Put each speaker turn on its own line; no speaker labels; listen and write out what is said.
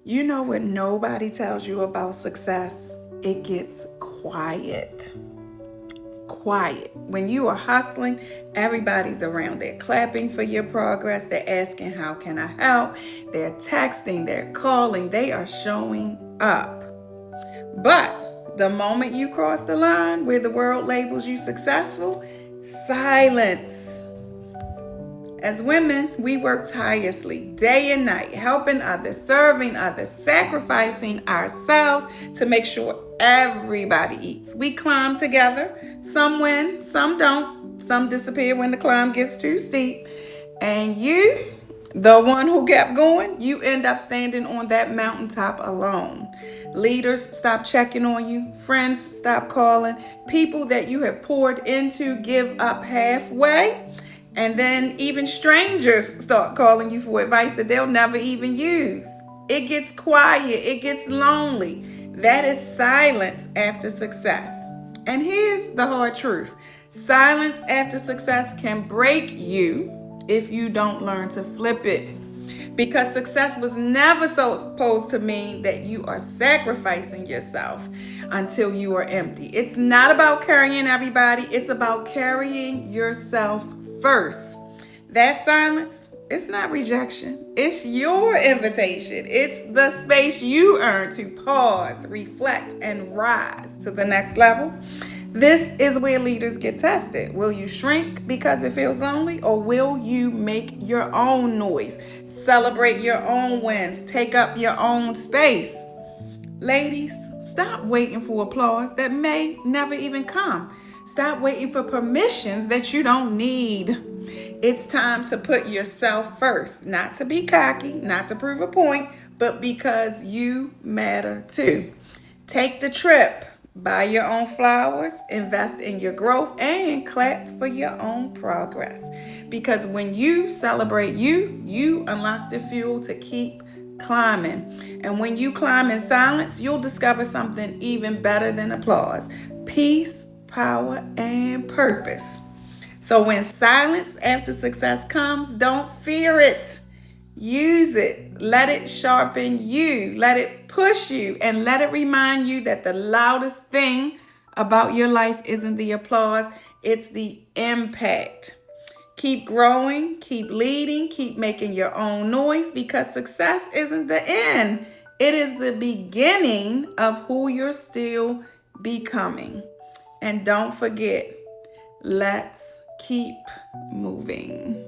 You know what nobody tells you about success? It gets quiet. Quiet. When you are hustling, everybody's around. They're clapping for your progress. They're asking, how can I help? They're texting, they're calling, they are showing up. But the moment you cross the line where the world labels you successful, silence. As women, we work tirelessly day and night, helping others, serving others, sacrificing ourselves to make sure everybody eats. We climb together. Some win, some don't. Some disappear when the climb gets too steep. And you, the one who kept going, you end up standing on that mountaintop alone. Leaders stop checking on you. Friends stop calling. People that you have poured into give up halfway. And then even strangers start calling you for advice that they'll never even use. It gets quiet. It gets lonely. That is silence after success. And here's the hard truth. Silence after success can break you if you don't learn to flip it. Because success was never supposed to mean that you are sacrificing yourself until you are empty. It's not about carrying everybody. It's about carrying yourself first. That silence, it's not rejection. It's your invitation. It's the space you earn to pause, reflect, and rise to the next level. This is where leaders get tested. Will you shrink because it feels lonely, or will you make your own noise, celebrate your own wins, take up your own space? Ladies, stop waiting for applause that may never even come. Stop waiting for permissions that you don't need. It's time to put yourself first, not to be cocky, not to prove a point, but because you matter too. Take the trip. Buy your own flowers, invest in your growth, and clap for your own progress. Because when you celebrate you unlock the fuel to keep climbing. And when you climb in silence, you'll discover something even better than applause: peace, power, and purpose. So when silence after success comes, don't fear it. Use it. Let it sharpen you. Let it push you. And let it remind you that the loudest thing about your life isn't the applause, it's the impact. Keep growing, keep leading, keep making your own noise, because success isn't the end. It is the beginning of who you're still becoming. And don't forget, let's keep moving.